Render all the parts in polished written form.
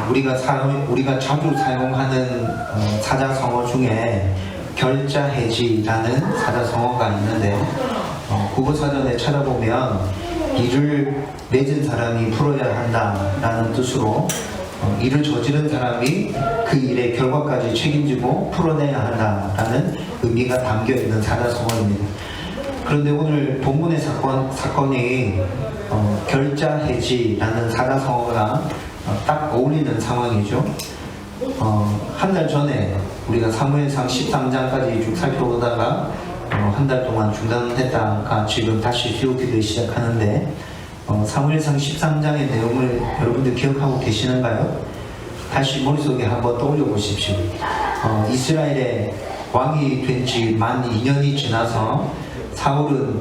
우리가 자주 사용하는 사자성어 중에 결자해지라는 사자성어가 있는데 국어사전에 찾아보면 일을 맺은 사람이 풀어야 한다라는 뜻으로 일을 저지른 사람이 그 일의 결과까지 책임지고 풀어내야 한다라는 의미가 담겨있는 사자성어입니다. 그런데 오늘 본문의 사건이 결자해지라는 사자성어가 딱 어울리는 상황이죠. 한 달 전에 우리가 사무엘상 13장까지 쭉 살펴보다가 한 달 동안 중단했다가 지금 다시 시오피를 시작하는데 사무엘상 13장의 내용을 여러분들 기억하고 계시는가요? 다시 머릿속에 한번 떠올려 보십시오. 이스라엘의 왕이 된 지 만 2년이 지나서 사울은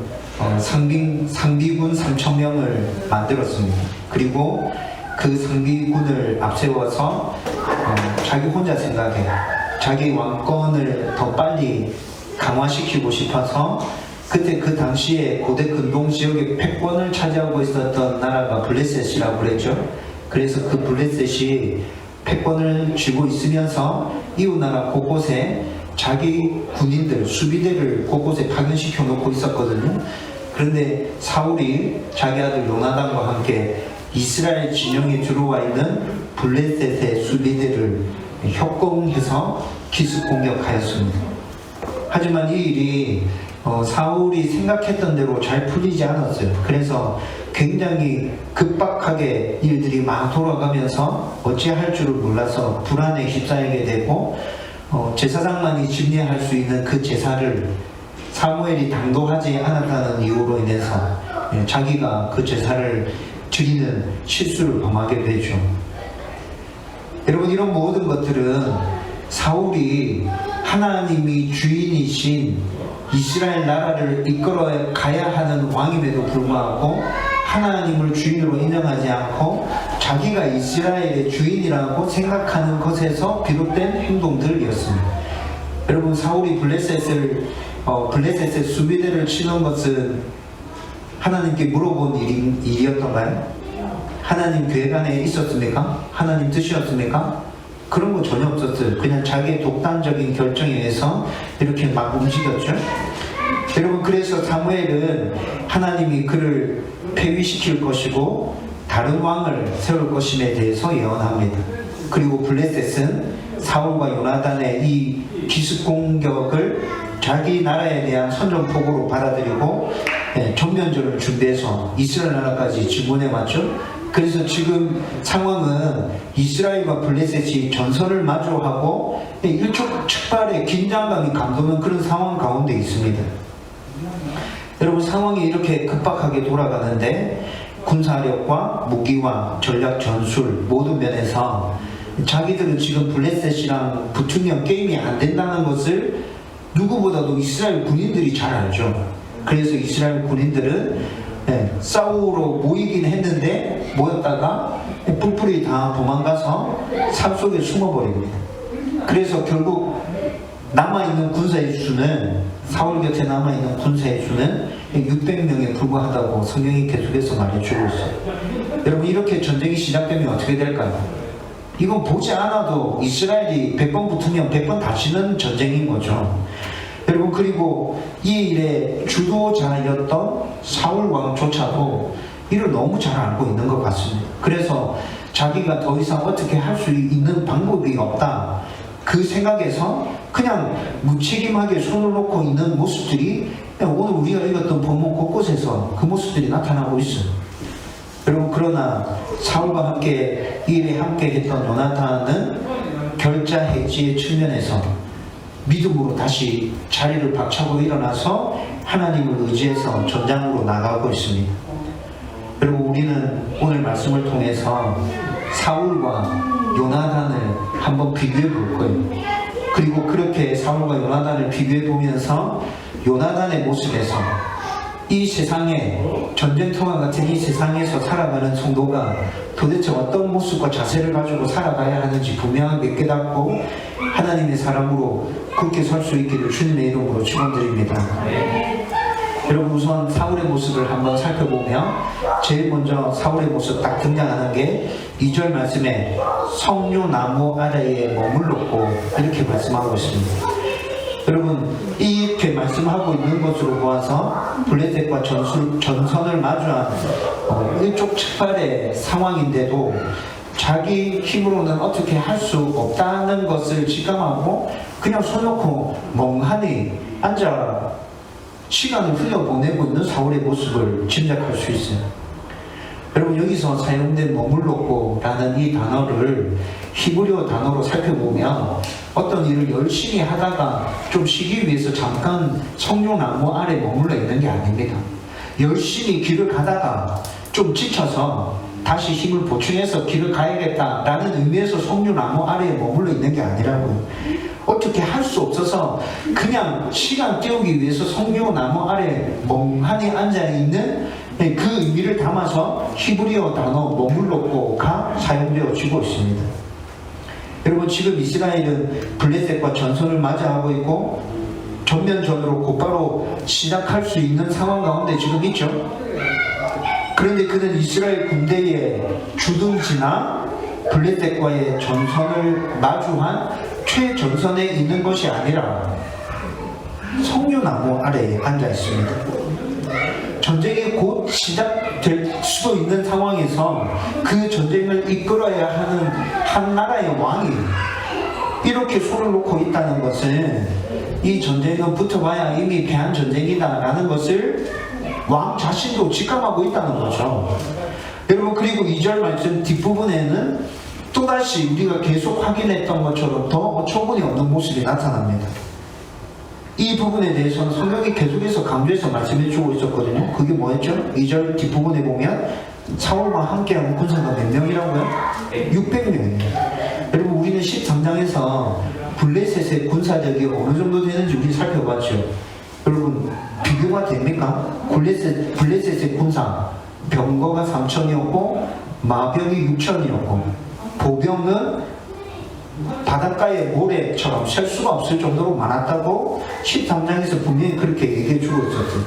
상비군 3,000명을 만들었습니다. 그리고 그 상비군을 앞세워서 자기 혼자 생각해 자기 왕권을 더 빨리 강화시키고 싶어서 그때 그 당시에 고대 근동 지역의 패권을 차지하고 있었던 나라가 블레셋이라고 그랬죠. 그래서 그 블레셋이 패권을 쥐고 있으면서 이웃 나라 곳곳에 자기 군인들, 수비대를 곳곳에 파견시켜 놓고 있었거든요. 그런데 사울이 자기 아들 요나단과 함께 이스라엘 진영에 들어와 있는 블레셋의 수비대를 협공해서 기습 공격하였습니다. 하지만 이 일이 사울이 생각했던 대로 잘 풀리지 않았어요. 그래서 굉장히 급박하게 일들이 막 돌아가면서 어찌할 줄을 몰라서 불안에 휩싸이게 되고 제사장만이 집례할 수 있는 그 제사를 사무엘이 당도하지 않았다는 이유로 인해서 자기가 그 제사를 드리는 실수를 범하게 되죠. 여러분, 이런 모든 것들은 사울이 하나님이 주인이신 이스라엘 나라를 이끌어 가야 하는 왕임에도 불구하고 하나님을 주인으로 인정하지 않고 자기가 이스라엘의 주인이라고 생각하는 것에서 비롯된 행동들이었습니다. 여러분, 사울이 블레셋의 수비대를 치는 것은 하나님께 물어본 일이었던가요? 하나님 계획 안에 있었습니까? 하나님 뜻이었습니까? 그런 거 전혀 없었어요. 그냥 자기의 독단적인 결정에 의해서 이렇게 막 움직였죠. 여러분, 그래서 사무엘은 하나님이 그를 폐위시킬 것이고 다른 왕을 세울 것임에 대해서 예언합니다. 그리고 블레셋은 사울과 요나단의 이 기습 공격을 자기 나라에 대한 선전포고로 받아들이고 전면전을 준비해서 이스라엘 나라까지 진군해 왔죠. 그래서 지금 상황은 이스라엘과 블레셋이 전선을 마주하고 일촉즉발의 긴장감이 감도는 그런 상황 가운데 있습니다. 여러분, 상황이 이렇게 급박하게 돌아가는데 군사력과 무기와 전략 전술 모든 면에서 자기들은 지금 블레셋이랑 붙으면 게임이 안 된다는 것을 누구보다도 이스라엘 군인들이 잘 알죠. 그래서 이스라엘 군인들은 싸우러 모이긴 했는데 모였다가 뿔뿔이 다 도망가서 산속에 숨어버립니다. 그래서 결국 남아있는 군사의 수는, 사울 곁에 남아있는 군사의 수는 600명에 불과하다고 성경이 계속해서 말해주고 있어요. 여러분, 이렇게 전쟁이 시작되면 어떻게 될까요? 이건 보지 않아도 이스라엘이 100번 붙으면 100번 다치는 전쟁인 거죠. 여러분, 그리고 이 일의 주도자였던 사울 왕조차도 이를 너무 잘 알고 있는 것 같습니다. 그래서 자기가 더 이상 어떻게 할 수 있는 방법이 없다, 그 생각에서 그냥 무책임하게 손을 놓고 있는 모습들이 오늘 우리가 읽었던 본문 곳곳에서 그 모습들이 나타나고 있어요. 여러분, 그러나 사울과 함께 이 일에 함께 했던 요나단은 결자해지의 측면에서 믿음으로 다시 자리를 박차고 일어나서 하나님을 의지해서 전장으로 나가고 있습니다. 그리고 우리는 오늘 말씀을 통해서 사울과 요나단을 한번 비교해 볼 거예요. 그리고 그렇게 사울과 요나단을 비교해 보면서 요나단의 모습에서 이 세상에, 전쟁터와 같은 이 세상에서 살아가는 성도가 도대체 어떤 모습과 자세를 가지고 살아가야 하는지 분명하게 깨닫고 하나님의 사람으로 굳게 설 수 있기를 주님의 이름으로 축원드립니다. 여러분 우선 사울의 모습을 한번 살펴보면 제일 먼저 사울의 모습 딱 등장하는 게 2절 말씀에 석류나무 아래에 머물렀고 이렇게 말씀하고 있습니다. 여러분 이렇게 말씀하고 있는 것으로 보아서 블레셋과 전선을 마주한 일촉즉발의 상황인데도 자기 힘으로는 어떻게 할 수 없다는 것을 직감하고 그냥 손 놓고 멍하니 앉아 시간을 흘려보내고 있는 사울의 모습을 짐작할 수 있어요. 여러분 여기서 사용된 머물렀고 라는 이 단어를 히브리어 단어로 살펴보면 어떤 일을 열심히 하다가 좀 쉬기 위해서 잠깐 석류나무 아래 머물러 있는 게 아닙니다. 열심히 길을 가다가 좀 지쳐서 다시 힘을 보충해서 길을 가야겠다라는 의미에서 석류나무 아래에 머물러 있는 게 아니라고요. 어떻게 할 수 없어서 그냥 시간 때우기 위해서 석류나무 아래 멍하니 앉아있는 그 의미를 담아서 히브리어 단어 머물렀고가 사용되어지고 있습니다. 여러분 지금 이스라엘은 블레셋과 전선을 맞이하고 있고 전면전으로 곧바로 시작할 수 있는 상황 가운데 지금 있죠. 그런데 그는 이스라엘 군대의 주둔지나 블레셋과의 전선을 마주한 최전선에 있는 것이 아니라 석류나무 아래에 앉아 있습니다. 전쟁이 곧 시작될 수도 있는 상황에서 그 전쟁을 이끌어야 하는 한 나라의 왕이 이렇게 손을 놓고 있다는 것은 이 전쟁은 붙어봐야 이미 패한 전쟁이다 라는 것을 왕 자신도 직감하고 있다는 거죠. 여러분 그리고 2절 말씀 뒷부분에는 또다시 우리가 계속 확인했던 것처럼 더 어처구니 없는 모습이 나타납니다. 이 부분에 대해서는 성경이 계속해서 강조해서 말씀해주고 있었거든요. 그게 뭐였죠? 2절 뒷부분에 보면 사울과 함께하는 군사가 몇 명이라고요? 600명입니다. 여러분 우리는 13장에서 블레셋의 군사력이 어느 정도 되는지 우리 살펴봤죠. 여러분 비교가 됩니까? 블레셋의 군사 병거가 3,000이었고 마병이 6,000이었고 보병은 바닷가의 모래처럼 셀 수가 없을 정도로 많았다고 13장에서 분명히 그렇게 얘기해 주고 있었어요.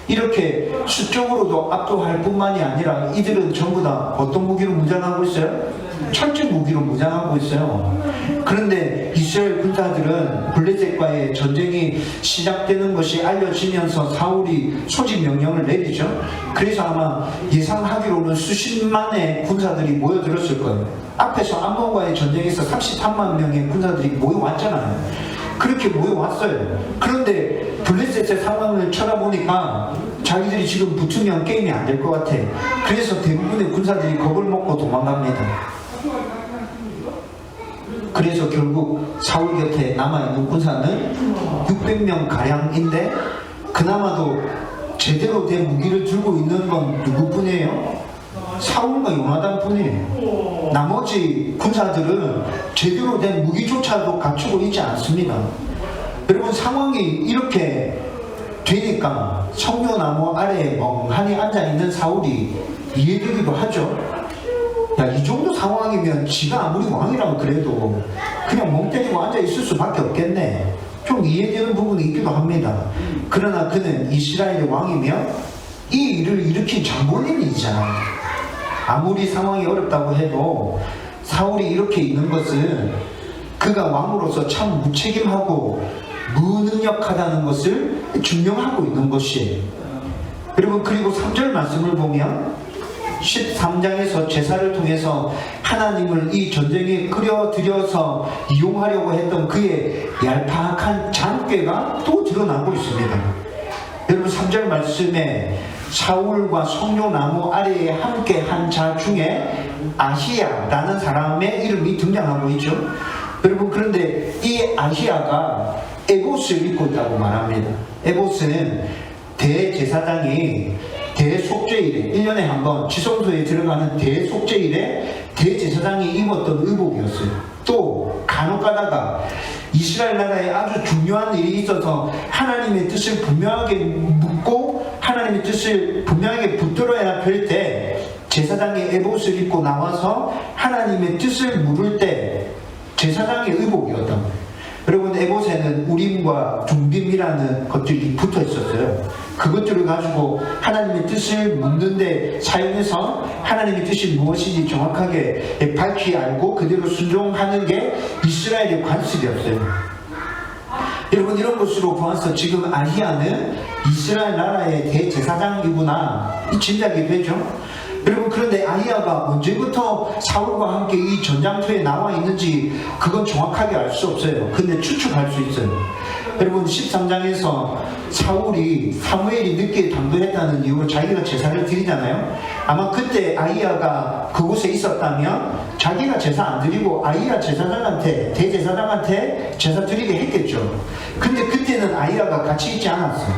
이렇게 수적으로도 압도할 뿐만이 아니라 이들은 전부 다 어떤 무기로 무장하고 있어요? 철제 무기로 무장하고 있어요. 그런데 이스라엘 군사들은 블레셋과의 전쟁이 시작되는 것이 알려지면서 사울이 소집 명령을 내리죠. 그래서 아마 예상하기로는 수십만의 군사들이 모여들었을 거예요. 앞에서 암몬과의 전쟁에서 33만 명의 군사들이 모여왔잖아요. 그렇게 모여왔어요. 그런데 블레셋의 상황을 쳐다보니까 자기들이 지금 붙으면 게임이 안 될 것 같아. 그래서 대부분의 군사들이 겁을 먹고 도망갑니다. 그래서 결국 사울 곁에 남아있는 군사는 600명 가량인데 그나마도 제대로 된 무기를 들고 있는 건 누구뿐이에요? 사울과 요나단 뿐이에요. 나머지 군사들은 제대로 된 무기조차도 갖추고 있지 않습니다. 여러분 상황이 이렇게 되니까 석류나무 아래에 멍하니 앉아있는 사울이 이해되기도 하죠. 야, 이 정도 상황이면 지가 아무리 왕이라고 그래도 그냥 멍 때리고 앉아있을 수밖에 없겠네. 좀 이해되는 부분이 있기도 합니다. 그러나 그는 이스라엘의 왕이며 이 일을 일으킨 장본인이잖아요. 아무리 상황이 어렵다고 해도 사울이 이렇게 있는 것은 그가 왕으로서 참 무책임하고 무능력하다는 것을 증명하고 있는 것이에요. 여러분 그리고 3절 말씀을 보면 13장에서 제사를 통해서 하나님을 이 전쟁에 끌어들여서 이용하려고 했던 그의 얄팍한 잔꾀가 또 드러나고 있습니다. 여러분 3절 말씀에 사울과 석류나무 아래에 함께 한 자 중에 아히야라는 사람의 이름이 등장하고 있죠. 여러분 그런데 이 아히야가 에봇을 입고 있다고 말합니다. 에봇은 대제사장이 대속죄일에 1년에 한 번 지성소에 들어가는 대속죄일에 대제사장이 입었던 의복이었어요. 또 간혹 가다가 이스라엘 나라에 아주 중요한 일이 있어서 하나님의 뜻을 분명하게 묻고 하나님의 뜻을 분명하게 붙들어야 될 때 제사장이 에봇을 입고 나와서 하나님의 뜻을 물을 때 제사장의 의복이었던 거예요. 여러분, 에봇에는 우림과 둠빔이라는 것들이 붙어 있었어요. 그것들을 가지고 하나님의 뜻을 묻는데 사용해서 하나님의 뜻이 무엇인지 정확하게 밝히 알고 그대로 순종하는 게 이스라엘의 관습이었어요. 여러분, 이런 것으로 보아서 지금 아히야는 이스라엘 나라의 대제사장이구나 이 짐작이 되죠. 여러분, 그런데 아히야가 언제부터 사울과 함께 이 전장터에 나와 있는지 그건 정확하게 알 수 없어요. 근데 추측할 수 있어요. 여러분, 13장에서 사무엘이 늦게 당도했다는 이유로 자기가 제사를 드리잖아요. 아마 그때 아히야가 그곳에 있었다면 자기가 제사 안 드리고 아히야 대제사장한테 제사 드리게 했겠죠. 근데 그때는 아히야가 같이 있지 않았어요.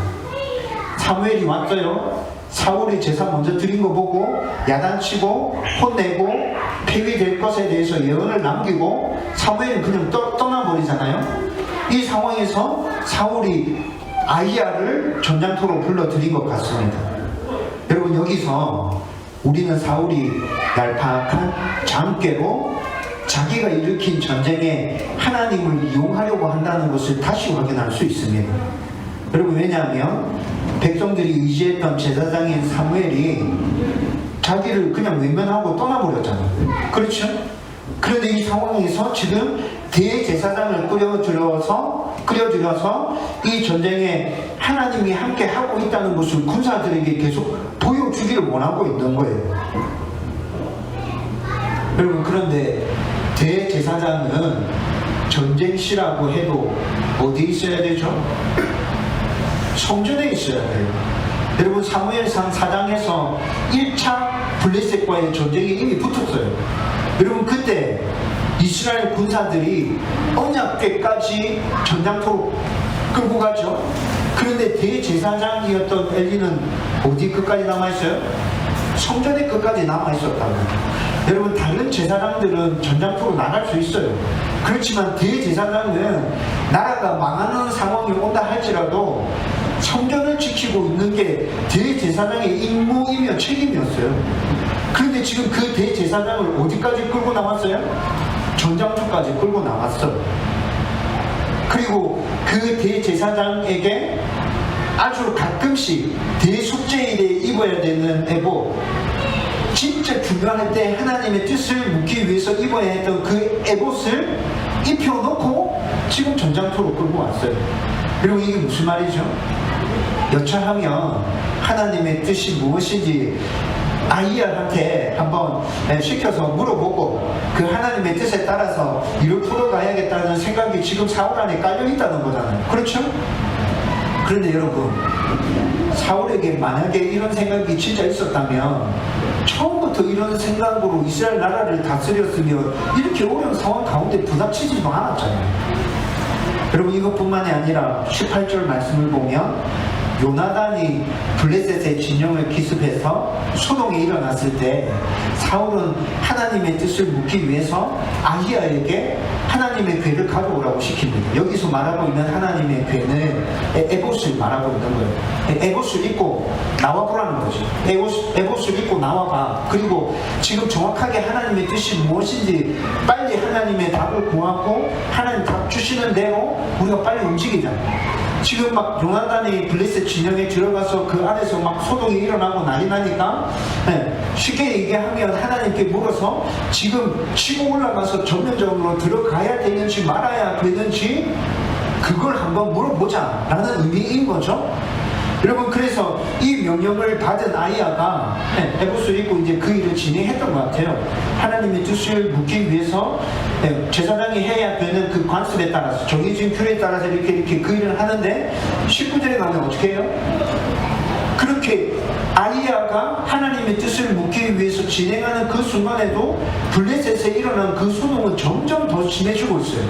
사무엘이 왔어요. 사울이 제사 먼저 드린 거 보고 야단치고 혼내고 폐위될 것에 대해서 예언을 남기고 사무엘은 그냥 떠나버리잖아요. 이 상황에서 사울이 아히야를 전장터로 불러들인 것 같습니다. 여러분, 여기서 우리는 사울이 얄팍한 장꾀로 자기가 일으킨 전쟁에 하나님을 이용하려고 한다는 것을 다시 확인할 수 있습니다. 여러분, 왜냐하면 백성들이 의지했던 제사장인 사무엘이 자기를 그냥 외면하고 떠나버렸잖아요. 그렇죠? 그런데 이 상황에서 지금 대제사장을 끌어들여서 이 전쟁에 하나님이 함께 하고 있다는 것을 군사들에게 계속 보여주기를 원하고 있는 거예요. 여러분, 그런데 대제사장은 전쟁시라고 해도 어디에 있어야 되죠? 성전에 있어야 돼요. 여러분, 사무엘상 4장에서 1차 블레셋과의 전쟁이 이미 붙었어요. 여러분, 그때 이스라엘 군사들이 언약궤까지 전장터로 끌고 가죠. 그런데 대제사장이었던 엘리는 어디 끝까지 남아있어요? 성전의 끝까지 남아있었다고. 여러분, 다른 제사장들은 전장터로 나갈 수 있어요. 그렇지만 대제사장은 나라가 망하는 상황이 온다 할지라도 성전을 지키고 있는 게 대제사장의 임무이며 책임이었어요. 그런데 지금 그 대제사장을 어디까지 끌고 나왔어요? 전장터까지 끌고 나왔어요. 그리고 그 대제사장에게 아주 가끔씩 대속죄일에 입어야 되는 에봇, 진짜 중요할 때 하나님의 뜻을 묻기 위해서 입어야 했던 그 에봇을 입혀놓고 지금 전장터로 끌고 왔어요. 그리고 이게 무슨 말이죠? 여차하면 하나님의 뜻이 무엇인지 아히야한테 한번 시켜서 물어보고 그 하나님의 뜻에 따라서 일을 풀어가야겠다는 생각이 지금 사울 안에 깔려있다는 거잖아요. 그렇죠? 그런데 여러분, 사울에게 만약에 이런 생각이 진짜 있었다면 처음부터 이런 생각으로 이스라엘 나라를 다스렸으면 이렇게 어려운 상황 가운데 부닥치지도 않았잖아요. 여러분, 이것뿐만이 아니라 18절 말씀을 보면 요나단이 블레셋의 진영을 기습해서 소동이 일어났을 때 사울은 하나님의 뜻을 묻기 위해서 아히야에게 하나님의 궤를 가져오라고 시킵니다. 여기서 말하고 있는 하나님의 궤는 에봇을 말하고 있는 거예요. 에봇을 입고 나와보라는 거죠. 에봇을 입고 나와봐. 그리고 지금 정확하게 하나님의 뜻이 무엇인지 빨리 하나님의 답을 구하고 하나님 답 주시는 대로 우리가 빨리 움직이자. 지금 막 요나단이 블레셋 진영에 들어가서 그 안에서 막 소동이 일어나고 난리 나니까 쉽게 얘기하면 하나님께 물어서 지금 치고 올라가서 전면적으로 들어가야 되는지 말아야 되는지 그걸 한번 물어보자 라는 의미인 거죠. 여러분, 그래서 이 명령을 받은 아히야가 에봇을 입고 이제 그 일을 진행했던 것 같아요. 하나님의 뜻을 묻기 위해서 제사장이 해야 되는 그 관습에 따라서 정해진 규례에 따라서 이렇게 그 일을 하는데 19절에 가면 어떻게 해요? 그렇게 아히야가 하나님의 뜻을 묻기 위해서 진행하는 그 순간에도 블레셋에 일어난 그 소동은 점점 더 심해지고 있어요.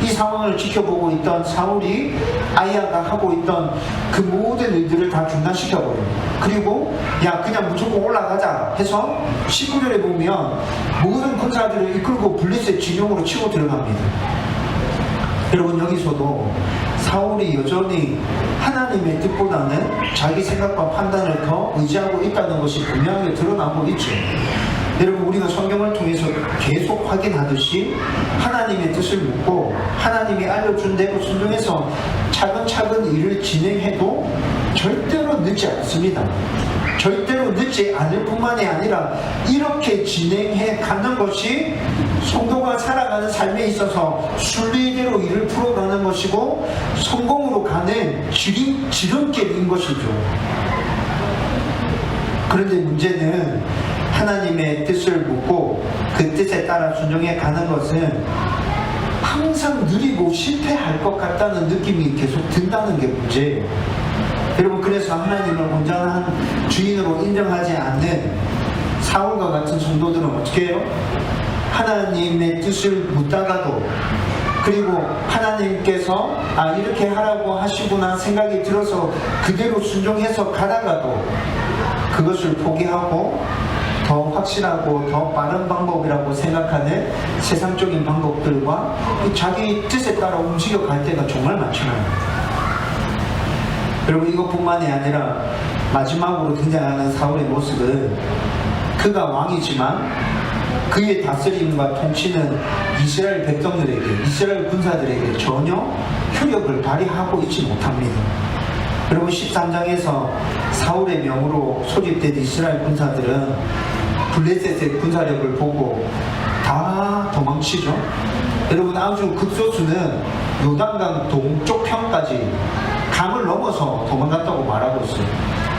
이 상황을 지켜보고 있던 사울이 아히야가 하고 있던 그 모든 일들을 다 중단시켜버려요. 그리고 그냥 무조건 올라가자 해서 19절에 보면 모든 군사들을 이끌고 블레셋 진영으로 치고 들어갑니다. 여러분, 여기서도 사울이 여전히 하나님의 뜻보다는 자기 생각과 판단을 더 의지하고 있다는 것이 분명하게 드러나고 있죠. 여러분, 우리가 성경을 통해서 계속 확인하듯이 하나님의 뜻을 묻고 하나님이 알려준 대로 순종해서 차근차근 일을 진행해도 절대로 늦지 않습니다. 절대로 늦지 않을 뿐만이 아니라 이렇게 진행해 가는 것이 성도가 살아가는 삶에 있어서 순리대로 일을 풀어가는 것이고 성공으로 가는 지름길인 것이죠. 그런데 문제는 하나님의 뜻을 묻고 그 뜻에 따라 순종해 가는 것은 항상 느리고 실패할 것 같다는 느낌이 계속 든다는 게 문제예요. 여러분, 그래서 하나님을 온전한 주인으로 인정하지 않는 사울과 같은 성도들은 어떻게 해요? 하나님의 뜻을 묻다가도, 그리고 하나님께서 이렇게 하라고 하시구나 생각이 들어서 그대로 순종해서 가다가도 그것을 포기하고 더 확실하고 더 빠른 방법이라고 생각하는 세상적인 방법들과 자기 뜻에 따라 움직여 갈 때가 정말 많잖아요. 여러분, 이것뿐만이 아니라 마지막으로 등장하는 사울의 모습은 그가 왕이지만 그의 다스림과 통치는 이스라엘 백성들에게, 이스라엘 군사들에게 전혀 효력을 발휘하고 있지 못합니다. 여러분, 13장에서 사울의 명으로 소집된 이스라엘 군사들은 블레셋의 군사력을 보고 다 도망치죠. 여러분, 아주 극소수는 요단강 동쪽 편까지 강을 넘어서 도망갔다고 말하고 있어요.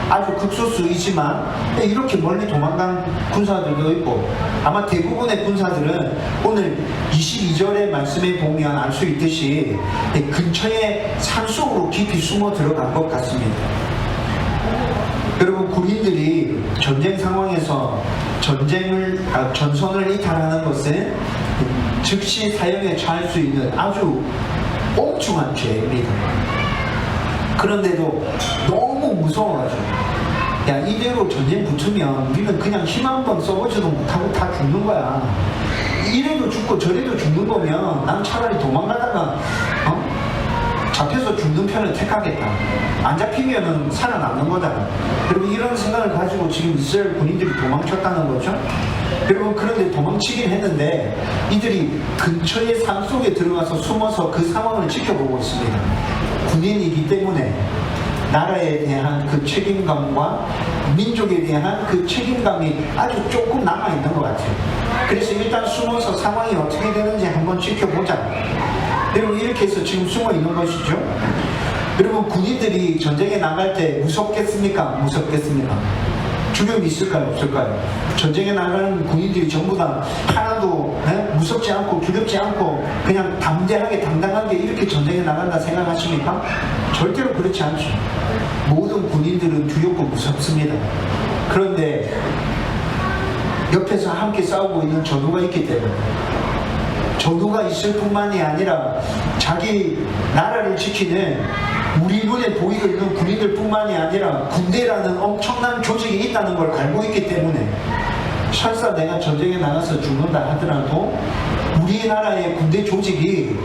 아주 극소수이지만 이렇게 멀리 도망간 군사들도 있고, 아마 대부분의 군사들은 오늘 22절의 말씀에 보면 알 수 있듯이 근처에 산속으로 깊이 숨어 들어간 것 같습니다. 여러분, 군인들이 전쟁 상황에서 전선을 이탈하는 것은 즉시 사형에 처할 수 있는 아주 엄중한 죄입니다. 그런데도 너무 무서워가지고, 야, 이대로 전쟁 붙으면 우리는 그냥 힘 한 번 써보지도 못하고 다 죽는 거야. 이래도 죽고 저래도 죽는 거면 난 차라리 도망가다가 잡혀서 죽는 편을 택하겠다. 안 잡히면은 살아남는 거잖아. 그리고 이런 생각을 가지고 지금 이스라엘 군인들이 도망쳤다는 거죠. 여러분, 그런데 도망치긴 했는데 이들이 근처의 산속에 들어가서 숨어서 그 상황을 지켜보고 있습니다. 군인이기 때문에 나라에 대한 그 책임감과 민족에 대한 그 책임감이 아주 조금 남아있는 것 같아요. 그래서 일단 숨어서 상황이 어떻게 되는지 한번 지켜보자. 여러분, 이렇게 해서 지금 숨어 있는 것이죠. 여러분, 군인들이 전쟁에 나갈 때 무섭겠습니까? 무섭겠습니까? 두려움이 있을까요? 없을까요? 전쟁에 나가는 군인들이 전부 다 하나도 무섭지 않고 두렵지 않고 그냥 담대하게 당당하게 이렇게 전쟁에 나간다 생각하십니까? 절대로 그렇지 않죠. 모든 군인들은 두렵고 무섭습니다. 그런데 옆에서 함께 싸우고 있는 전우가 있기 때문에, 전우가 있을 뿐만이 아니라 자기 나라를 지키는 우리 눈에 보이고 있는 군인들 뿐만이 아니라 군대라는 엄청난 조직이 있다는 걸 알고 있기 때문에 설사 내가 전쟁에 나가서 죽는다 하더라도 우리나라의 군대 조직이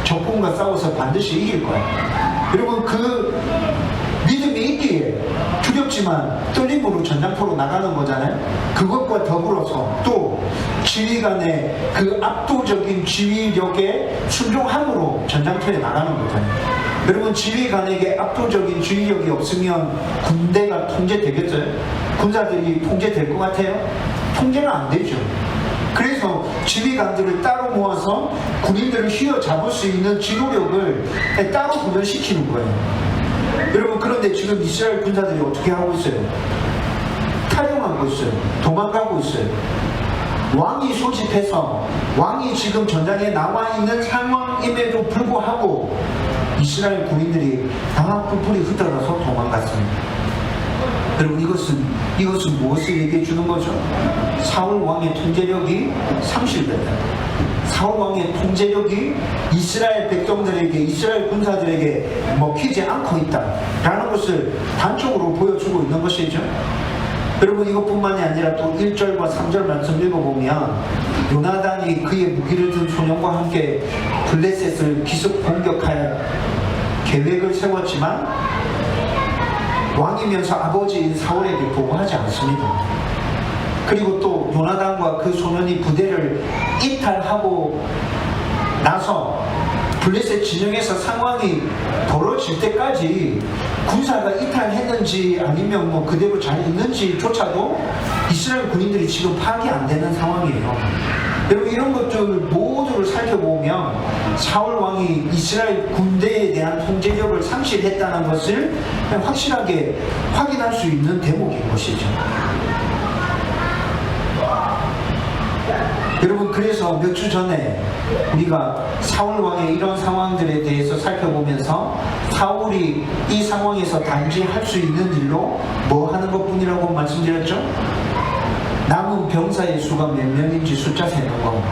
적군과 싸워서 반드시 이길 거야. 여러분, 그 믿음이 있기에 두렵지만 떨림으로 전장터로 나가는 거잖아요. 그것과 더불어서 또 지휘관의 그 압도적인 지휘력에 순종함으로 전장터에 나가는 거잖아요. 여러분, 지휘관에게 압도적인 지휘력이 없으면 군대가 통제되겠어요? 군사들이 통제될 것 같아요? 통제가 안 되죠. 그래서 지휘관들을 따로 모아서 군인들을 휘어잡을 수 있는 지도력을 따로 구현시키는 거예요. 여러분, 그런데 지금 이스라엘 군사들이 어떻게 하고 있어요? 탈영하고 있어요. 도망가고 있어요. 왕이 소집해서 왕이 지금 전장에 나와 있는 상황임에도 불구하고 이스라엘 군인들이 다 뿔뿔이 흩어져서 도망갔습니다. 여러분, 이것은 무엇을 얘기해 주는 거죠? 사울 왕의 통제력이 상실된다. 사울 왕의 통제력이 이스라엘 백성들에게, 이스라엘 군사들에게 먹히지 않고 있다라는 것을 단적으로 보여주고 있는 것이죠. 여러분, 이것뿐만이 아니라 또 1절과 3절 말씀 읽어보면 요나단이 그의 무기를 든 소년과 함께 블레셋을 기습 공격할 계획을 세웠지만 왕이면서 아버지인 사울에게 보고하지 않습니다. 그리고 또 요나단과 그 소년이 부대를 이탈하고 나서 블레셋 진영에서 상황이 벌어질 때까지 군사가 이탈했는지 아니면 뭐 그대로 잘 있는지조차도 이스라엘 군인들이 지금 파악이 안 되는 상황이에요. 여러분, 이런 것들 모두를 살펴보면 사울 왕이 이스라엘 군대에 대한 통제력을 상실했다는 것을 확실하게 확인할 수 있는 대목인 것이죠. 여러분, 그래서 몇 주 전에 우리가 사울 왕의 이런 상황들에 대해서 살펴보면서 사울이 이 상황에서 단지 할 수 있는 일로 뭐 하는 것뿐이라고 말씀드렸죠? 남은 병사의 수가 몇 명인지 숫자 세는 거.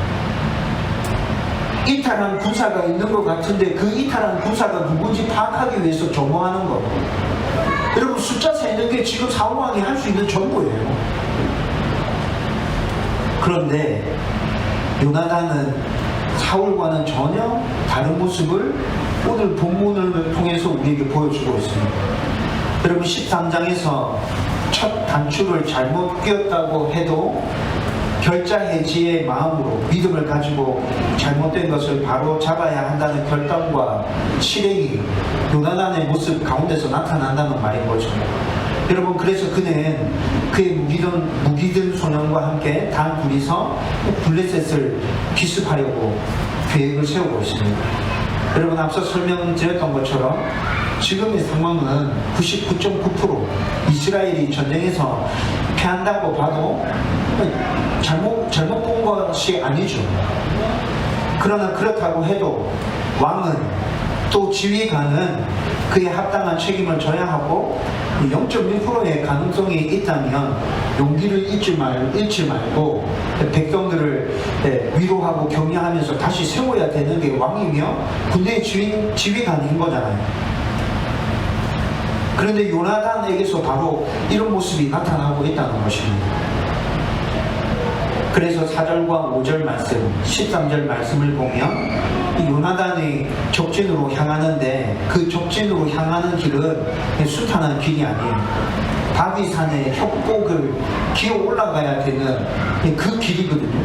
이탈한 군사가 있는 것 같은데 그 이탈한 군사가 누군지 파악하기 위해서 조모하는 거. 여러분, 숫자 세는 게 지금 사울 왕이 할 수 있는 전부예요. 그런데 요나단은 사울과는 전혀 다른 모습을 오늘 본문을 통해서 우리에게 보여주고 있습니다. 여러분, 13장에서 첫 단추를 잘못 끼웠다고 해도 결자 해지의 마음으로 믿음을 가지고 잘못된 것을 바로 잡아야 한다는 결단과 실행이 요나단의 모습 가운데서 나타난다는 말인 거죠. 여러분, 그래서 그는 그의 무기든 소년과 함께 단 둘이서 블레셋을 기습하려고 계획을 세우고 있습니다. 여러분, 앞서 설명드렸던 것처럼 지금의 상황은 99.9% 이스라엘이 전쟁에서 패한다고 봐도 잘못 본 것이 아니죠. 그러나 그렇다고 해도 왕은 또 지휘관은 그에 합당한 책임을 져야 하고 0.1%의 가능성이 있다면 용기를 잃지 말고 백성들을 위로하고 격려하면서 다시 세워야 되는 게 왕이며 군대의 지휘관인 거잖아요. 그런데 요나단에게서 바로 이런 모습이 나타나고 있다는 것입니다. 그래서 4절과 5절 말씀, 13절 말씀을 보면 요나단이 적진으로 향하는데 그 적진으로 향하는 길은 순탄한 길이 아니에요. 바비산의 협곡을 기어 올라가야 되는 그 길이거든요.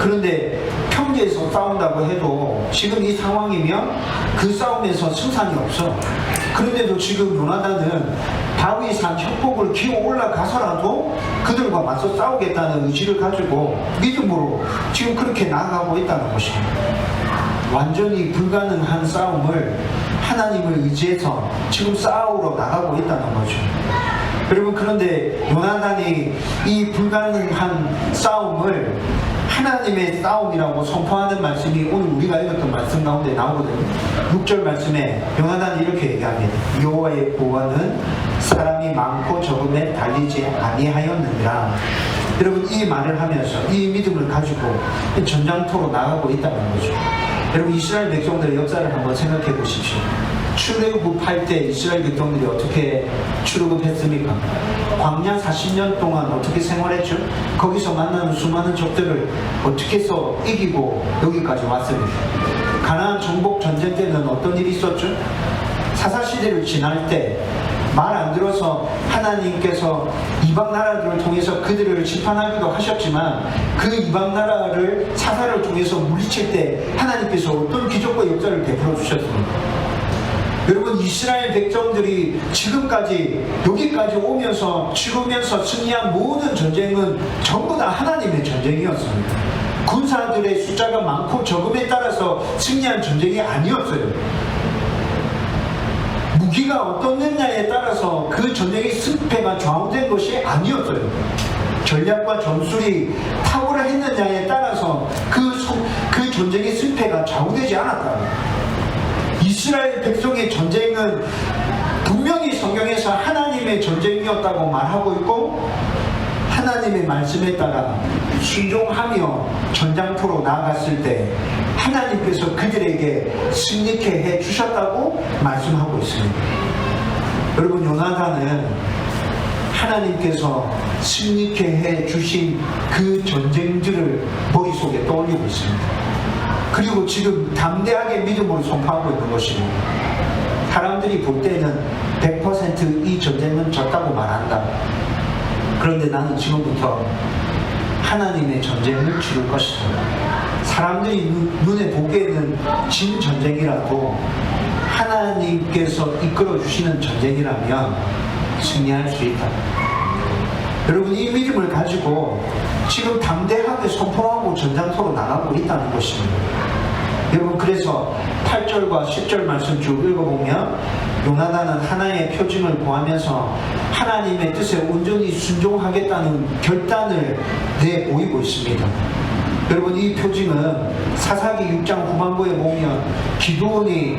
그런데 평지에서 싸운다고 해도 지금 이 상황이면 그 싸움에서 승산이 없어. 그런데도 지금 요나단은 바위산 협곡을 기어 올라가서라도 그들과 맞서 싸우겠다는 의지를 가지고 믿음으로 지금 그렇게 나아가고 있다는 것입니다. 완전히 불가능한 싸움을 하나님을 의지해서 지금 싸우러 나가고 있다는 거죠. 여러분, 그런데 요나단이 이 불가능한 싸움을 하나님의 싸움이라고 선포하는 말씀이 오늘 우리가 읽었던 말씀 가운데 나오거든요. 6절 말씀에 요나단이 이렇게 얘기합니다. 여호와의 보화는 사람이 많고 적음에 달리지 아니하였느니라. 여러분, 이 말을 하면서 이 믿음을 가지고 전장터로 나가고 있다는 거죠. 여러분, 이스라엘 백성들의 역사를 한번 생각해 보십시오. 출애굽할 때 이스라엘 백성들이 어떻게 출애굽했습니까? 광야 40년 동안 어떻게 생활했죠? 거기서 만나는 수많은 적들을 어떻게 해서 이기고 여기까지 왔습니까? 가나안 정복 전쟁 때는 어떤 일이 있었죠? 사사시대를 지날 때 말 안 들어서 하나님께서 이방 나라들을 통해서 그들을 심판하기도 하셨지만 그 이방 나라를 사사를 통해서 물리칠 때 하나님께서 어떤 기적과 역사를 베풀어 주셨습니까? 여러분, 이스라엘 백성들이 지금까지 여기까지 오면서 죽으면서 승리한 모든 전쟁은 전부 다 하나님의 전쟁이었습니다. 군사들의 숫자가 많고 적음에 따라서 승리한 전쟁이 아니었어요. 무기가 어떻느냐에 따라서 그 전쟁의 승패가 좌우된 것이 아니었어요. 전략과 전술이 탁월했느냐에 따라서 그 전쟁의 승패가 좌우되지 않았다. 이스라엘 백성의 전쟁은 분명히 성경에서 하나님의 전쟁이었다고 말하고 있고 하나님의 말씀에 따라 순종하며 전장터로 나아갔을 때 하나님께서 그들에게 승리케 해 주셨다고 말씀하고 있습니다. 여러분, 요나단은 하나님께서 승리케 해 주신 그 전쟁들을 머릿속에 떠올리고 있습니다. 그리고 지금 담대하게 믿음으로 선포하고 있는 것입니다. 사람들이 볼 때는 100% 이 전쟁은 졌다고 말한다. 그런데 나는 지금부터 하나님의 전쟁을 치를 것이다. 사람들이 눈에 보기에는 진 전쟁이라도 하나님께서 이끌어 주시는 전쟁이라면 승리할 수 있다. 여러분, 이 믿음을 가지고 지금 담대하게 선포하고 전장터로 나가고 있다는 것입니다. 여러분, 그래서 8절과 10절 말씀 쭉 읽어보면 요나단은 하나의 표징을 구하면서 하나님의 뜻에 온전히 순종하겠다는 결단을 내보이고 있습니다. 여러분, 이 표징은 사사기 6장 후반부에 보면 기드온이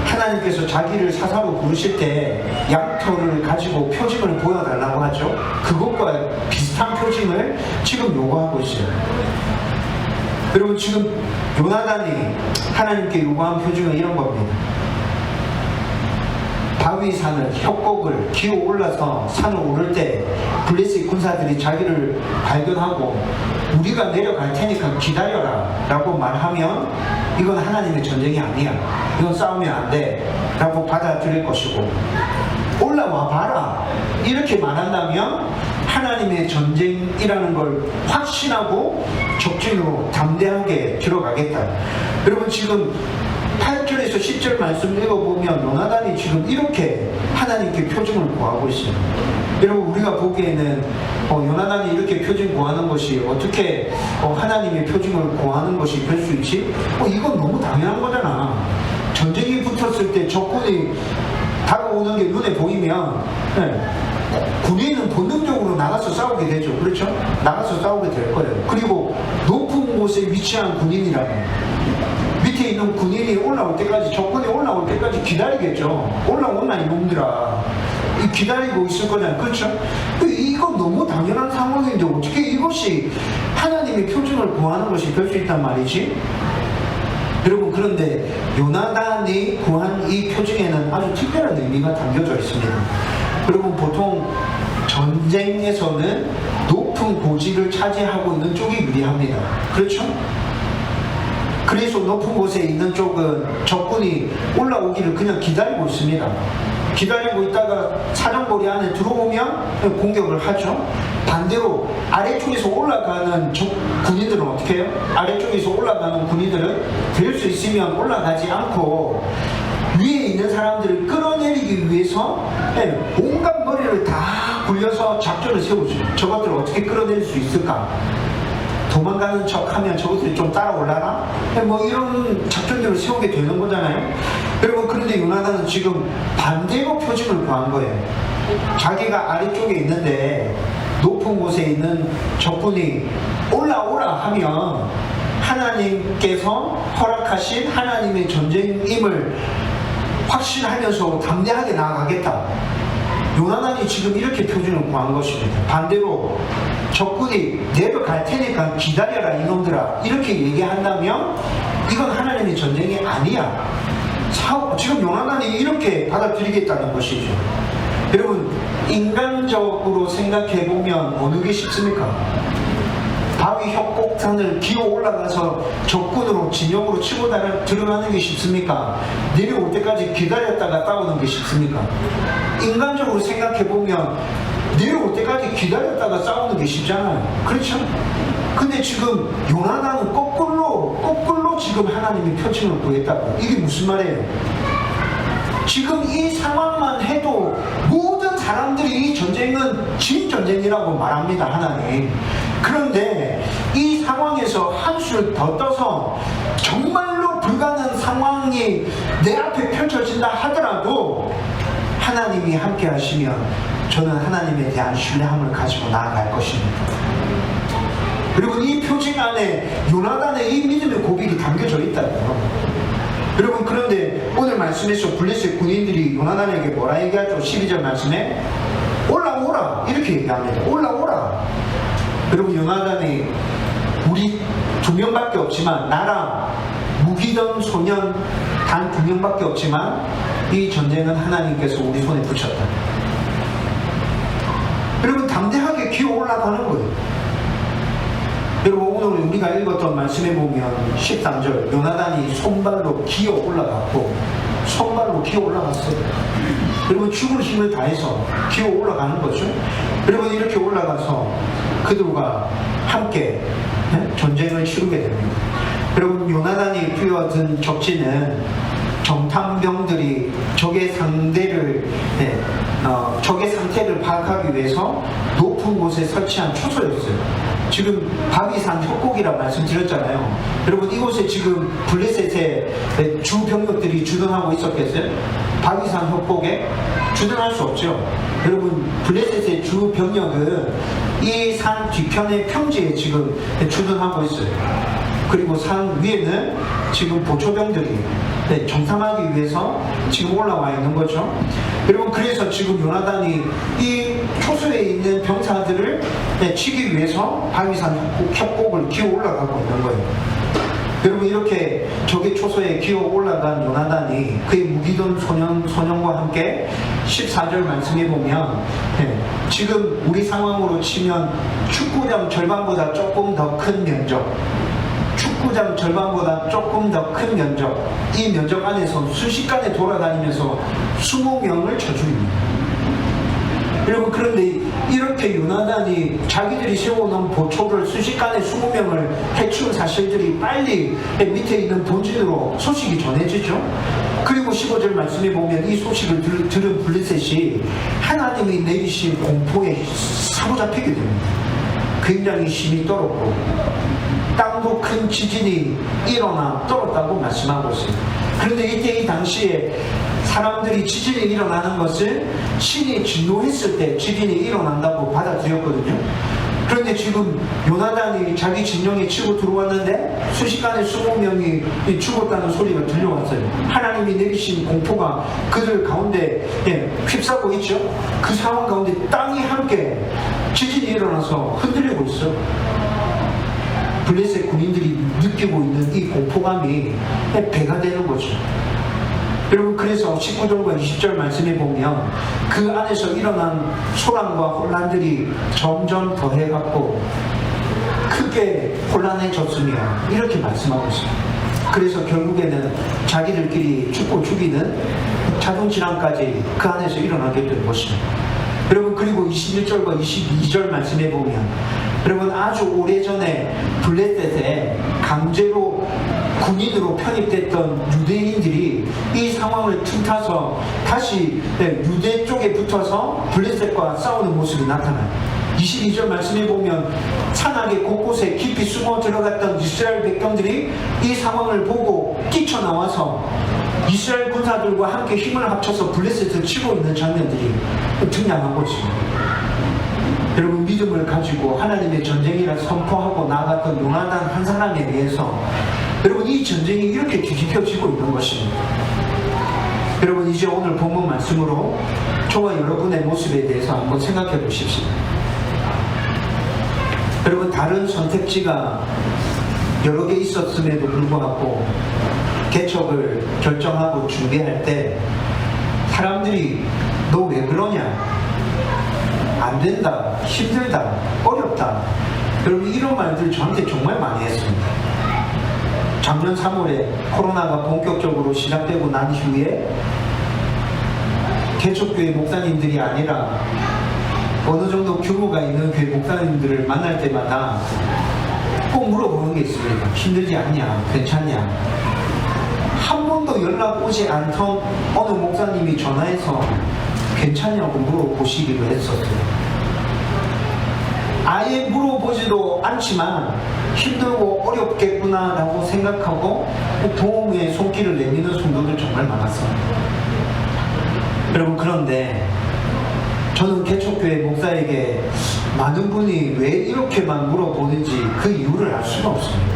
하나님께서 자기를 사사로 부르실 때 양털을 가지고 표징을 보여달라고 하죠. 그것과 비슷한 표징을 지금 요구하고 있어요. 여러분, 지금 요나단이 하나님께 요구한 표징은 이런 겁니다. 바위산을 협곡을 기어 올라서 산을 오를 때 블레셋 군사들이 자기를 발견하고 우리가 내려갈 테니까 기다려라 라고 말하면 이건 하나님의 전쟁이 아니야, 이건 싸우면 안 돼 라고 받아들일 것이고, 올라와 봐라 이렇게 말한다면 하나님의 전쟁이라는 걸 확신하고 적진으로 담대하게 들어가겠다. 여러분, 지금 8절에서 10절 말씀 읽어보면 요나단이 지금 이렇게 하나님께 표징을 구하고 있어요. 여러분, 우리가 보기에는 요나단이 이렇게 표징 구하는 것이 어떻게 하나님의 표징을 구하는 것이 될 수 있지? 이건 너무 당연한 거잖아. 전쟁이 붙었을 때 적군이 다가오는 게 눈에 보이면 군인은 본능적으로 나가서 싸우게 되죠. 그렇죠? 나가서 싸우게 될 거예요. 그리고 높은 곳에 위치한 군인이라면 밑에 있는 군인이 올라올 때까지, 적군이 올라올 때까지 기다리겠죠. 올라오나 이놈들아, 기다리고 있을 거잖아요. 그렇죠? 이건 너무 당연한 상황인데 어떻게 이것이 하나님의 표징을 구하는 것이 될 수 있단 말이지? 여러분, 그런데 요나단이 구한 이 표징에는 아주 특별한 의미가 담겨져 있습니다. 여러분, 보통 전쟁에서는 높은 고지를 차지하고 있는 쪽이 유리합니다. 그렇죠? 그래서 높은 곳에 있는 쪽은 적군이 올라오기를 그냥 기다리고 있습니다. 기다리고 있다가 사정거리 안에 들어오면 공격을 하죠. 반대로 아래쪽에서 올라가는 군인들은 어떻게 해요? 아래쪽에서 올라가는 군인들은 될 수 있으면 올라가지 않고 위에 있는 사람들을 끌어내리기 위해서 온갖 머리를 다 굴려서 작전을 세우죠. 저것들을 어떻게 끌어내릴 수 있을까? 도망가는 척 하면 저것들이 좀 따라올라나? 뭐 이런 작전들을 세우게 되는 거잖아요. 여러분, 그런데 요나단은 지금 반대로 표징을 구한 거예요. 자기가 아래쪽에 있는데 높은 곳에 있는 적군이 올라오라 하면 하나님께서 허락하신 하나님의 전쟁임을 확신하면서 담대하게 나아가겠다. 요나단이 지금 이렇게 표징을 구한 것입니다. 반대로 적군이 내려갈 테니까 기다려라 이놈들아 이렇게 얘기한다면 이건 하나님의 전쟁이 아니야. 지금 요나단이 이렇게 받아들이겠다는 것이죠. 여러분, 인간적으로 생각해보면 어느 게 쉽습니까? 바위 협곡산을 기어 올라가서 적군으로 진영으로 치고 들어가는 게 쉽습니까? 내려올 때까지 기다렸다가 싸우는 게 쉽습니까? 인간적으로 생각해보면 내려올 때까지 기다렸다가 싸우는 게 쉽잖아요. 그렇죠? 근데 지금 요나단은 거꾸로 지금 하나님의 표징을 구했다고. 이게 무슨 말이에요? 지금 이 상황만 해도 모든 사람들이 이 전쟁은 진 전쟁이라고 말합니다, 하나님. 그런데 이 상황에서 한술 더 떠서 정말로 불가능한 상황이 내 앞에 펼쳐진다 하더라도 하나님이 함께 하시면 저는 하나님에 대한 신뢰함을 가지고 나아갈 것입니다. 여러분, 이 표징 안에 요나단의 이 믿음의 고백이 담겨져 있다고요. 여러분, 그런데 오늘 말씀에서 블레셋 군인들이 요나단에게 뭐라 얘기하죠? 12절 말씀에 올라오라 이렇게 얘기합니다. 올라오라. 여러분, 요나단이 우리 2명밖에 없지만, 나랑 무기던 소년 단 2명밖에 없지만 이 전쟁은 하나님께서 우리 손에 붙였다. 여러분, 담대하게 기어 올라가는 거예요. 여러분, 오늘 우리가 읽었던 말씀에 보면 13절 요나단이 손발로 기어 올라갔고, 손발로 기어 올라갔어요. 여러분, 죽을 힘을 다해서 기어 올라가는 거죠. 여러분, 이렇게 올라가서 그들과 함께 전쟁을 치르게 됩니다. 여러분, 요나단이 뛰어든 적지는 정탐병들이 적의 상대를 적의 상태를 파악하기 위해서 높은 곳에 설치한 초소였어요. 지금 바비산 협곡이라 말씀드렸잖아요. 여러분, 이곳에 지금 블레셋의 주 병력들이 주둔하고 있었겠어요? 바비산 협곡에 주둔할 수 없죠. 여러분, 블레셋의 주 병력은 이 산 뒤편의 평지에 지금 주둔하고 있어요. 그리고 산 위에는 지금 보초병들이 정탐하기 위해서 지금 올라와 있는 거죠. 여러분, 그래서 지금 요나단이 이 초소에 있는 병사들을 치기 위해서 바위산 협곡을 기어 올라가고 있는 거예요. 여러분, 이렇게 적의 초소에 기어 올라간 요나단이 그의 무기던 소년과 함께 14절 말씀해 보면 지금 우리 상황으로 치면 축구장 절반보다 조금 더 큰 면적, 축구장 절반보다 조금 더 큰 면적, 이 면적 안에서 순식간에 돌아다니면서 20명을 쳐 죽입니다. 여러분, 그런데 이렇게 요나단이 자기들이 세워놓은 보초를 순식간에 20명을 해치운 사실들이 빨리 밑에 있는 본진으로 소식이 전해지죠. 그리고 15절 말씀해 보면 이 소식을 들은 블레셋이 하나님이 내리신 공포에 사로잡히게 됩니다. 굉장히 힘이 떨었고 땅도 큰 지진이 일어나 떨었다고 말씀하고 있어요. 그런데 이때 이 당시에 사람들이 지진이 일어나는 것을 신이 진노했을 때 지진이 일어난다고 받아들였거든요. 그런데 지금 요나단이 자기 진영에 치고 들어왔는데 순식간에 20명이 죽었다는 소리가 들려왔어요. 하나님이 내리신 공포가 그들 가운데 휩싸고 있죠. 그 상황 가운데 땅이 함께 지진이 일어나서 흔들리고 있어. 블레셋 군인들이 느끼고 있는 이 공포감이 배가 되는 거죠. 여러분, 그래서 19절과 20절 말씀해 보면 그 안에서 일어난 소란과 혼란들이 점점 더해갖고 크게 혼란해졌으며 이렇게 말씀하고 있습니다. 그래서 결국에는 자기들끼리 죽고 죽이는 자존질환까지 그 안에서 일어나게 된 것입니다. 여러분, 그리고 21절과 22절 말씀해 보면 여러분, 아주 오래전에 블레셋에 강제로 군인으로 편입됐던 유대인들이 이 상황을 틈타서 다시 유대 쪽에 붙어서 블레셋과 싸우는 모습이 나타나요. 22절 말씀해 보면 산악의 곳곳에 깊이 숨어 들어갔던 이스라엘 백성들이 이 상황을 보고 뛰쳐나와서 이스라엘 군사들과 함께 힘을 합쳐서 블레셋을 치고 있는 장면들이 등장하고 있습니다. 여러분, 믿음을 가지고 하나님의 전쟁이라 선포하고 나갔던 요나단 한 사람에 의해서 여러분, 이 전쟁이 이렇게 뒤집혀지고 있는 것입니다. 여러분, 이제 오늘 본문 말씀으로 저와 여러분의 모습에 대해서 한번 생각해 보십시오. 여러분, 다른 선택지가 여러 개 있었음에도 불구하고 개척을 결정하고 준비할 때 사람들이 너 왜 그러냐? 안 된다, 힘들다, 어렵다. 여러분, 이런 말들 저한테 정말 많이 했습니다. 작년 3월에 코로나가 본격적으로 시작되고 난 이후에 개척교회 목사님들이 아니라 어느 정도 규모가 있는 교회 목사님들을 만날 때마다 꼭 물어보는 게 있습니다. 힘들지 않냐? 괜찮냐? 한 번도 연락 오지 않던 어느 목사님이 전화해서 괜찮냐고 물어보시기도 했었어요. 아예 물어보지도 않지만 힘들고 어렵겠구나 라고 생각하고 도움의 손길을 내미는 성도들 정말 많았습니다. 여러분, 그런데 저는 개척교회 목사에게 많은 분이 왜 이렇게만 물어보는지 그 이유를 알 수가 없습니다.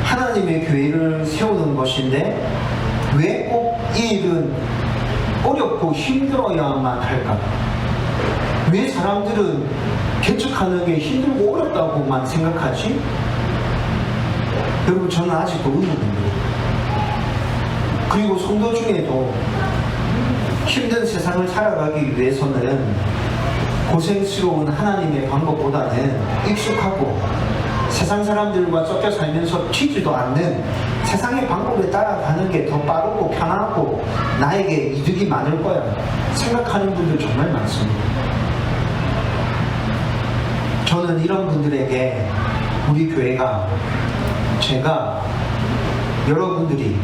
하나님의 교회를 세우는 것인데 왜 꼭 이 일은 어렵고 힘들어야만 할까? 왜 사람들은 개척하는 게 힘들고 어렵다고만 생각하지? 여러분, 저는 아직도 의문입니다. 그리고 성도 중에도 힘든 세상을 살아가기 위해서는 고생스러운 하나님의 방법보다는 익숙하고 세상 사람들과 섞여 살면서 튀지도 않는 세상의 방법에 따라가는 게 더 빠르고 편하고 나에게 이득이 많을 거야 생각하는 분들 정말 많습니다. 저는 이런 분들에게 우리 교회가, 제가, 여러분들이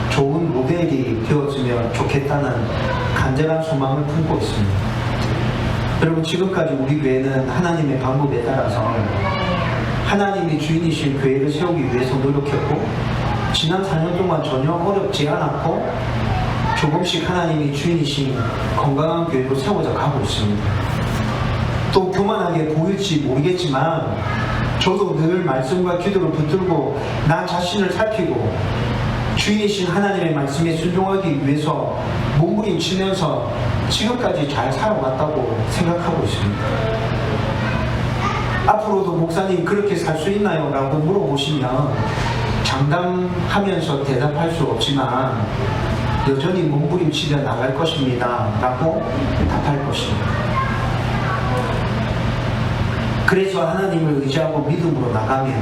좋은 모델이 되어주면 좋겠다는 간절한 소망을 품고 있습니다. 여러분, 지금까지 우리 교회는 하나님의 방법에 따라서 하나님이 주인이신 교회를 세우기 위해서 노력했고, 지난 4년 동안 전혀 어렵지 않았고, 조금씩 하나님이 주인이신 건강한 교회로 세워져 가고 있습니다. 또 교만하게 보일지 모르겠지만 저도 늘 말씀과 기도를 붙들고 나 자신을 살피고 주인이신 하나님의 말씀에 순종하기 위해서 몸부림치면서 지금까지 잘 살아왔다고 생각하고 있습니다. 앞으로도 목사님 그렇게 살 수 있나요? 라고 물어보시면 장담하면서 대답할 수 없지만 여전히 몸부림치며 나갈 것입니다 라고 답할 것입니다. 그래서 하나님을 의지하고 믿음으로 나가면,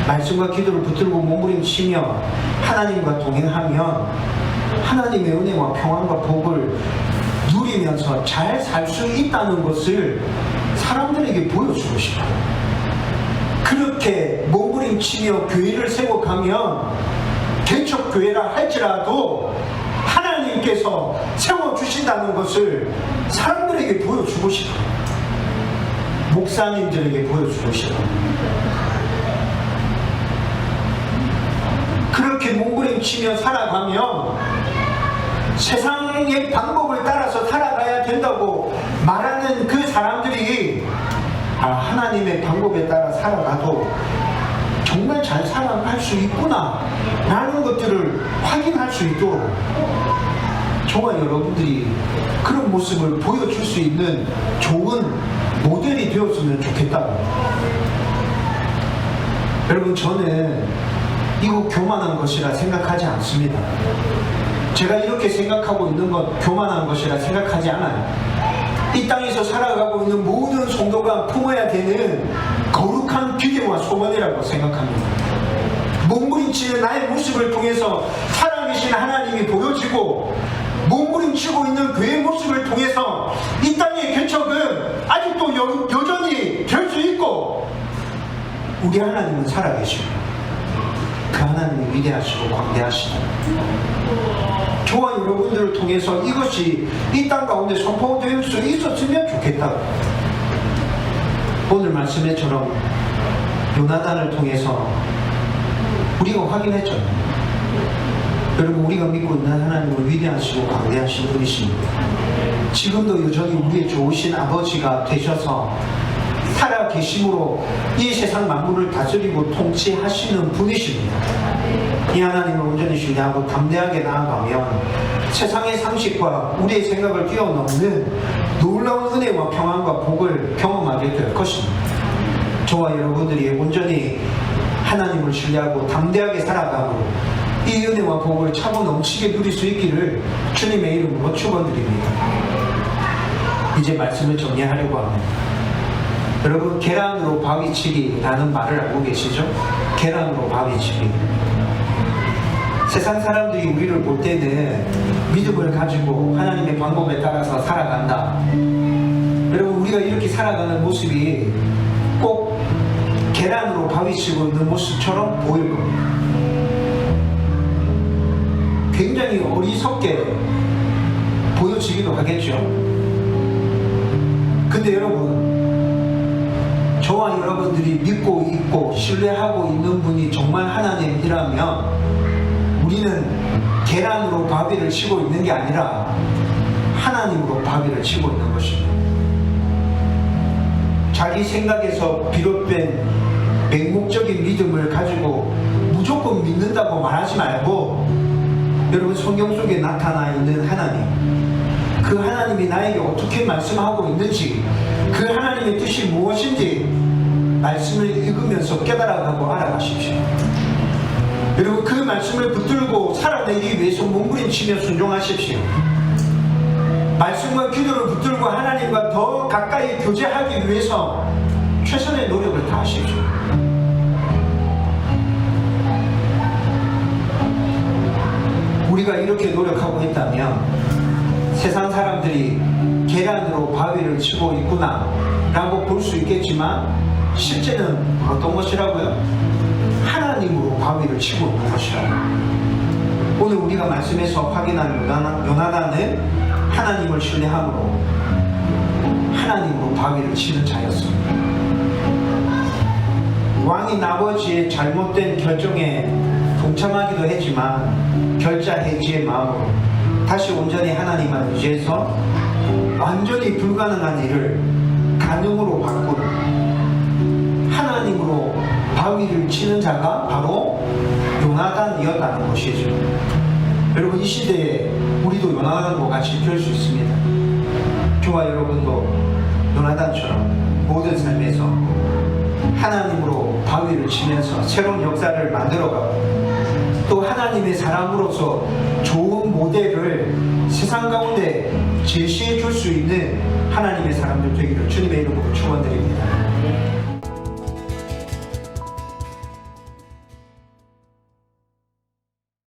말씀과 기도를 붙들고 몸부림치며 하나님과 동행하면 하나님의 은혜와 평안과 복을 누리면서 잘 살 수 있다는 것을 사람들에게 보여주고 싶어요. 그렇게 몸부림치며 교회를 세워가면 개척교회라 할지라도 하나님께서 세워주신다는 것을 사람들에게 보여주고 싶어요. 목사님들에게 보여주고 싶어요. 그렇게 몸부림치며 살아가면 세상의 방법을 따라서 살아가야 된다고 말하는 그 사람들이 하나님의 방법에 따라 살아가도 정말 잘 살아갈 수 있구나 라는 것들을 확인할 수 있도록 저와 여러분들이 그런 모습을 보여줄 수 있는 좋은 모델이 되었으면 좋겠다고. 여러분, 저는 이거 교만한 것이라 생각하지 않습니다. 제가 이렇게 생각하고 있는 것 교만한 것이라 생각하지 않아요. 이 땅에서 살아가고 있는 모든 성도가 품어야 되는 거룩한 기대와 소원이라고 생각합니다. 몸부림치는 나의 모습을 통해서 살아계신 하나님이 보여지고, 몸부림치고 있는 그의 모습을 통해서 이 땅의 개척은 아직도 여전히 될 수 있고, 우리 하나님은 살아계시고 그 하나님이 위대하시고 광대하시다. 저와 여러분들을 통해서 이것이 이 땅 가운데 선포될 수 있었으면 좋겠다고. 오늘 말씀에처럼 요나단을 통해서 우리가 확인했죠. 여러분, 우리가 믿고 있는 하나님은 위대하시고 광대하신 분이십니다. 지금도 여전히 우리의 좋으신 아버지가 되셔서 살아계심으로 이 세상 만물을 다스리고 통치하시는 분이십니다. 이 하나님을 온전히 신뢰하고 담대하게 나아가면 세상의 상식과 우리의 생각을 뛰어넘는 놀라운 은혜와 평안과 복을 경험하게 될 것입니다. 저와 여러분들이 온전히 하나님을 신뢰하고 담대하게 살아가고 이 은혜와 복을 차고 넘치게 누릴 수 있기를 주님의 이름으로 축원드립니다. 이제 말씀을 정리하려고 합니다. 여러분, 계란으로 바위치기라는 말을 알고 계시죠? 계란으로 바위치기. 세상 사람들이 우리를 볼 때는 믿음을 가지고 하나님의 방법에 따라서 살아간다. 여러분, 우리가 이렇게 살아가는 모습이 꼭 계란으로 바위치고 있는 모습처럼 보일 겁니다. 굉장히 어리석게 보여지기도 하겠죠. 근데 여러분, 저와 여러분들이 믿고 있고 신뢰하고 있는 분이 정말 하나님이라면 우리는 계란으로 바위를 치고 있는 게 아니라 하나님으로 바위를 치고 있는 것입니다. 자기 생각에서 비롯된 맹목적인 믿음을 가지고 무조건 믿는다고 말하지 말고, 여러분, 성경 속에 나타나 있는 하나님, 그 하나님이 나에게 어떻게 말씀하고 있는지, 그 하나님의 뜻이 무엇인지 말씀을 읽으면서 깨달아가고 알아가십시오. 여러분, 그 말씀을 붙들고 살아내기 위해서 몸부림치며 순종하십시오. 말씀과 기도를 붙들고 하나님과 더 가까이 교제하기 위해서 최선의 노력을 다하십시오. 우리가 이렇게 노력하고 있다면 세상 사람들이 계란으로 바위를 치고 있구나 라고 볼 수 있겠지만 실제는 어떤 것이라고요? 하나님으로 바위를 치고 있는 것이라고. 오늘 우리가 말씀에서 확인한 요나단은 하나님을 신뢰함으로 하나님으로 바위를 치는 자였습니다. 왕이 나머지의 잘못된 결정에 동참하기도 했지만 결자 해지의 마음으로 다시 온전히 하나님만 의지해서 완전히 불가능한 일을 가능으로 바꾸는 하나님으로 바위를 치는 자가 바로 요나단이었다는 것이죠. 여러분, 이 시대에 우리도 요나단과 같이 될 수 있습니다. 저와 여러분도 요나단처럼 모든 삶에서 하나님으로 바위를 치면서 새로운 역사를 만들어가고 또 하나님의 사람으로서 좋은 모델을 세상 가운데 제시해 줄 수 있는 하나님의 사람들 되기를 주님의 이름으로 축원드립니다.